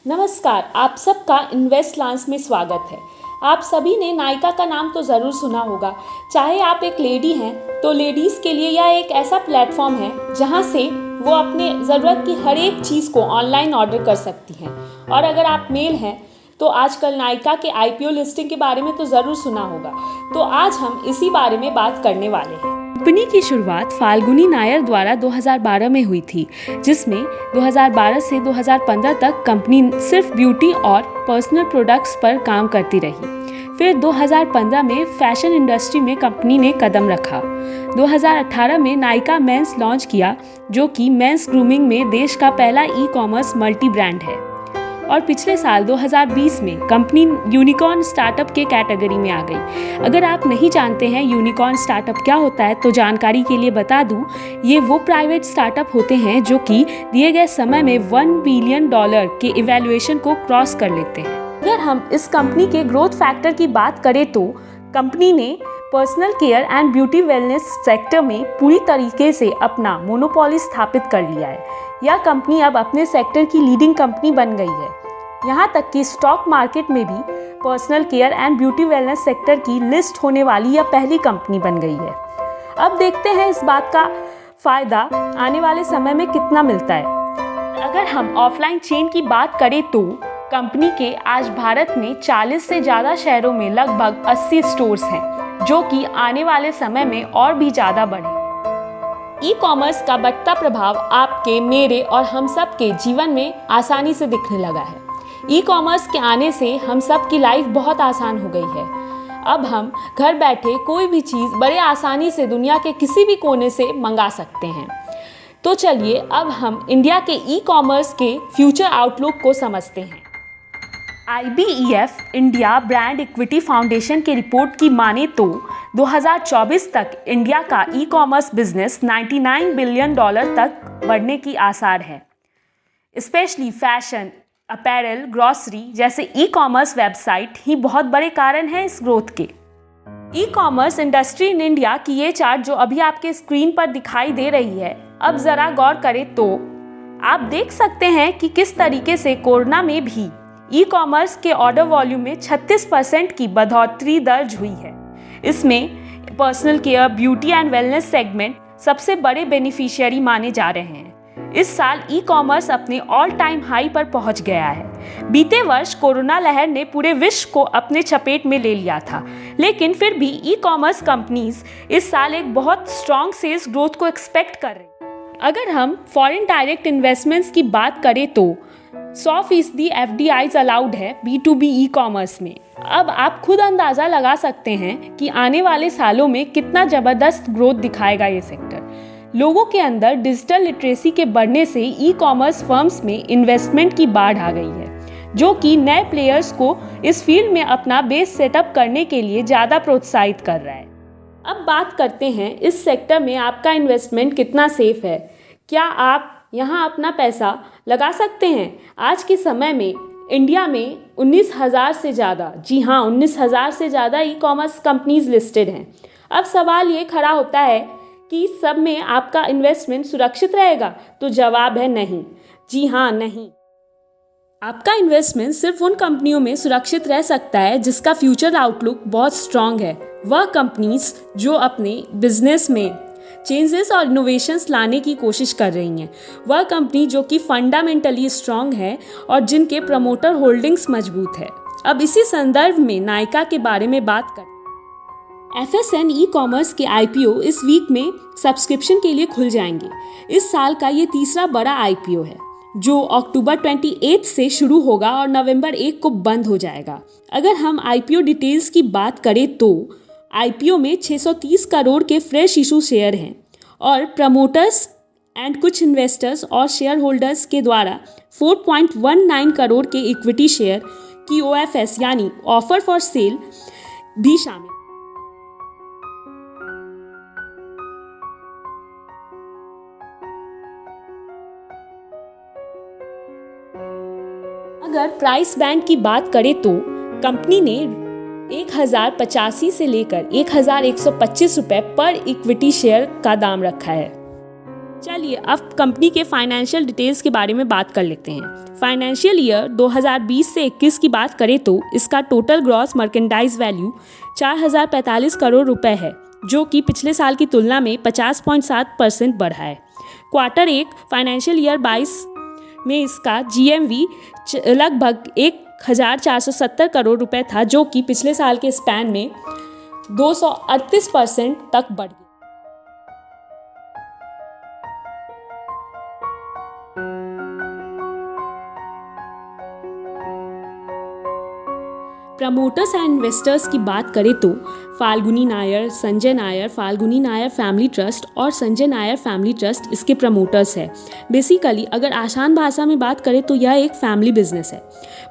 नमस्कार, आप सबका इन्वेस्ट लांस में स्वागत है। आप सभी ने नायका का नाम तो ज़रूर सुना होगा। चाहे आप एक लेडी हैं तो लेडीज़ के लिए यह एक ऐसा प्लेटफॉर्म है जहां से वो अपने ज़रूरत की हर एक चीज़ को ऑनलाइन ऑर्डर कर सकती हैं। और अगर आप मेल हैं तो आजकल नायका के IPO लिस्टिंग के बारे में तो ज़रूर सुना होगा। तो आज हम इसी बारे में बात करने वाले हैं। कंपनी की शुरुआत फाल्गुनी नायर द्वारा 2012 में हुई थी, जिसमें 2012 से 2015 तक कंपनी सिर्फ ब्यूटी और पर्सनल प्रोडक्ट्स पर काम करती रही। फिर 2015 में फैशन इंडस्ट्री में कंपनी ने कदम रखा। 2018 में नायका मेंस लॉन्च किया, जो कि मेंस ग्रूमिंग में देश का पहला ई-कॉमर्स मल्टी ब्रांड है। और पिछले साल 2020 में कंपनी यूनिकॉर्न स्टार्टअप के कैटेगरी में आ गई। अगर आप नहीं जानते हैं यूनिकॉर्न स्टार्टअप क्या होता है तो जानकारी के लिए बता दूं, ये वो प्राइवेट स्टार्टअप होते हैं जो कि दिए गए समय में $1 बिलियन के इवैल्यूएशन को क्रॉस कर लेते हैं। अगर हम इस कंपनी के ग्रोथ फैक्टर की बात करें तो कंपनी ने personal care and beauty wellness sector में पूरी तरीके से अपना मोनोपोली स्थापित कर लिया है। यह कंपनी अब अपने सेक्टर की लीडिंग कंपनी बन गई है। यहाँ तक कि स्टॉक मार्केट में भी personal care and beauty wellness sector की लिस्ट होने वाली यह पहली कंपनी बन गई है। अब देखते हैं इस बात का फ़ायदा आने वाले समय में कितना मिलता है। अगर हम ऑफलाइन चेन की बात करें तो कंपनी के आज भारत में 40 से ज़्यादा शहरों में लगभग 80 स्टोर्स हैं, जो कि आने वाले समय में और भी ज़्यादा बढ़े। ई-कॉमर्स का बढ़ता प्रभाव आपके, मेरे और हम सब के जीवन में आसानी से दिखने लगा है। ई-कॉमर्स के आने से हम सब की लाइफ बहुत आसान हो गई है। अब हम घर बैठे कोई भी चीज़ बड़े आसानी से दुनिया के किसी भी कोने से मंगा सकते हैं। तो चलिए अब हम इंडिया के ई-कॉमर्स के फ्यूचर आउटलुक को समझते हैं। IBEF India brand equity foundation की रिपोर्ट की माने तो 2024 तक इंडिया का ई-कॉमर्स बिजनेस $99 बिलियन तक बढ़ने की आसार है। स्पेशली फैशन, अपैरल, ग्रॉसरी जैसे ई-कॉमर्स वेबसाइट ही बहुत बड़े कारण हैं इस ग्रोथ के। ई-कॉमर्स इंडस्ट्री इन इंडिया की ये चार्ट जो अभी आपके स्क्रीन पर दिखाई दे रही है, अब ज़रा गौर करें तो आप देख सकते हैं कि किस तरीके से कोरोना में भी ई-कॉमर्स के ऑर्डर वॉल्यूम में 36% की बढ़ोतरी दर्ज हुई है। इसमें personal care, beauty and wellness segment सबसे बड़े बेनिफिशियरी माने जा रहे हैं। इस साल ई-कॉमर्स अपने ऑल टाइम हाई पर पहुंच गया है। बीते वर्ष कोरोना लहर ने पूरे विश्व को अपने चपेट में ले लिया था, लेकिन फिर भी ई-कॉमर्स कंपनीज इस साल एक बहुत स्ट्रॉन्ग सेल्स ग्रोथ को एक्सपेक्ट कर रही हैं। अगर हम फॉरेन डायरेक्ट इन्वेस्टमेंट्स की बात करें तो 100% FDIs अलाउड है B2B ई-कॉमर्स में। अब आप खुद अंदाज़ा लगा सकते हैं कि आने वाले सालों में कितना ज़बरदस्त ग्रोथ दिखाएगा ये सेक्टर। लोगों के अंदर डिजिटल लिटरेसी के बढ़ने से ई-कॉमर्स फर्म्स में इन्वेस्टमेंट की बाढ़ आ गई है, जो कि नए प्लेयर्स को इस फील्ड में अपना बेस सेटअप करने के लिए ज़्यादा प्रोत्साहित कर रहा है। अब बात करते हैं इस सेक्टर में आपका इन्वेस्टमेंट कितना सेफ है। क्या आप यहाँ अपना पैसा लगा सकते हैं? आज के समय में इंडिया में 19,000 से ज़्यादा, जी हाँ 19,000 से ज़्यादा ई-कॉमर्स कंपनीज लिस्टेड हैं। अब सवाल ये खड़ा होता है कि सब में आपका इन्वेस्टमेंट सुरक्षित रहेगा? तो जवाब है नहीं। जी हाँ, नहीं। आपका इन्वेस्टमेंट सिर्फ उन कंपनियों में सुरक्षित रह सकता है जिसका फ्यूचर आउटलुक बहुत स्ट्रॉन्ग है। वह कंपनीज जो अपने बिजनेस में चेंजेस और इनोवेशंस लाने की कोशिश कर रही हैं। वह कंपनी जो कि फंडामेंटली स्ट्रॉन्ग है और जिनके प्रमोटर होल्डिंग्स मजबूत है। अब इसी संदर्भ में नायका के बारे में बात करें। FSN ई-कॉमर्स के IPO इस वीक में सब्सक्रिप्शन के लिए खुल जाएंगे। इस साल का ये तीसरा बड़ा IPO है, जो अक्टूबर 28 से शुरू होगा और नवंबर 1 को बंद हो जाएगा। अगर हम IPO डिटेल्स की बात करें तो IPO में 630 करोड़ के फ्रेश इशू शेयर हैं और प्रमोटर्स एंड कुछ इन्वेस्टर्स और शेयर होल्डर्स के द्वारा 4.19 करोड़ के इक्विटी शेयर की OFS यानी ऑफर फॉर सेल भी शामिल। अगर प्राइस बैंड की बात करें तो कंपनी ने 1,085 से लेकर 1,125 रुपये पर इक्विटी शेयर का दाम रखा है। चलिए अब कंपनी के फाइनेंशियल डिटेल्स के बारे में बात कर लेते हैं। फाइनेंशियल ईयर 2020 से 21 की बात करें तो इसका total gross merchandise value 4045 crore रुपए है, जो कि पिछले साल की तुलना में 50.7% बढ़ा है। क्वार्टर 1 फाइनेंशियल ईयर 22 में इसका GMV लगभग 1470 करोड़ रुपए था, जो कि पिछले साल के स्पैन में 238% तक बढ़ गया। प्रमोटर्स एंड इन्वेस्टर्स की बात करें तो फाल्गुनी नायर, संजय नायर, फाल्गुनी नायर फैमिली ट्रस्ट और संजय नायर फैमिली ट्रस्ट इसके प्रमोटर्स है। बेसिकली अगर आसान भाषा में बात करें तो यह एक फैमिली बिजनेस है।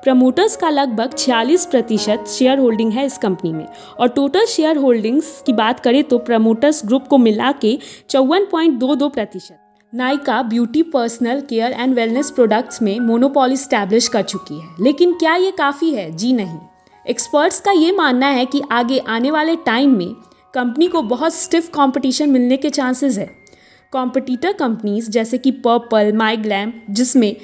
प्रमोटर्स का लगभग 46% शेयर होल्डिंग है इस कंपनी में, और टोटल शेयर होल्डिंग्स की बात करें तो प्रमोटर्स ग्रुप को मिला के 54.22%। Nykaa beauty, personal care and wellness products में मोनोपोली स्टैब्लिश कर चुकी है। लेकिन क्या ये काफ़ी है? जी नहीं। एक्सपर्ट्स का ये मानना है कि आगे आने वाले टाइम में कंपनी को बहुत स्टिफ कंपटीशन मिलने के चांसेस है। कॉम्पिटिटर कंपनीज जैसे कि पर्पल, माईग्लैम, जिसमें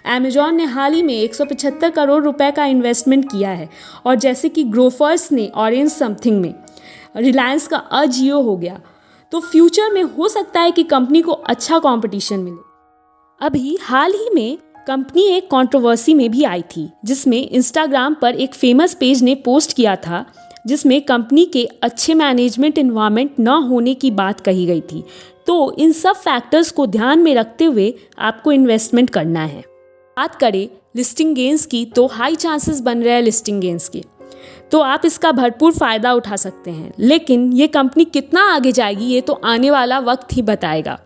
अमेजॉन ने हाल ही में 175 करोड़ रुपए का इन्वेस्टमेंट किया है, और जैसे कि ग्रोफर्स ने ऑरेंज समथिंग में, रिलायंस का अजियो हो गया, तो फ्यूचर में हो सकता है कि कंपनी को अच्छा कंपटीशन मिले। अभी हाल ही में कंपनी एक कंट्रोवर्सी में भी आई थी, जिसमें इंस्टाग्राम पर एक फेमस पेज ने पोस्ट किया था, जिसमें कंपनी के अच्छे मैनेजमेंट एनवायरनमेंट न होने की बात कही गई थी। तो इन सब फैक्टर्स को ध्यान में रखते हुए आपको इन्वेस्टमेंट करना है। बात करें लिस्टिंग गेन्स की तो हाई चांसेस बन रहे हैं लिस्टिंग गेन्स के, तो आप इसका भरपूर फ़ायदा उठा सकते हैं। लेकिन ये कंपनी कितना आगे जाएगी ये तो आने वाला वक्त ही बताएगा।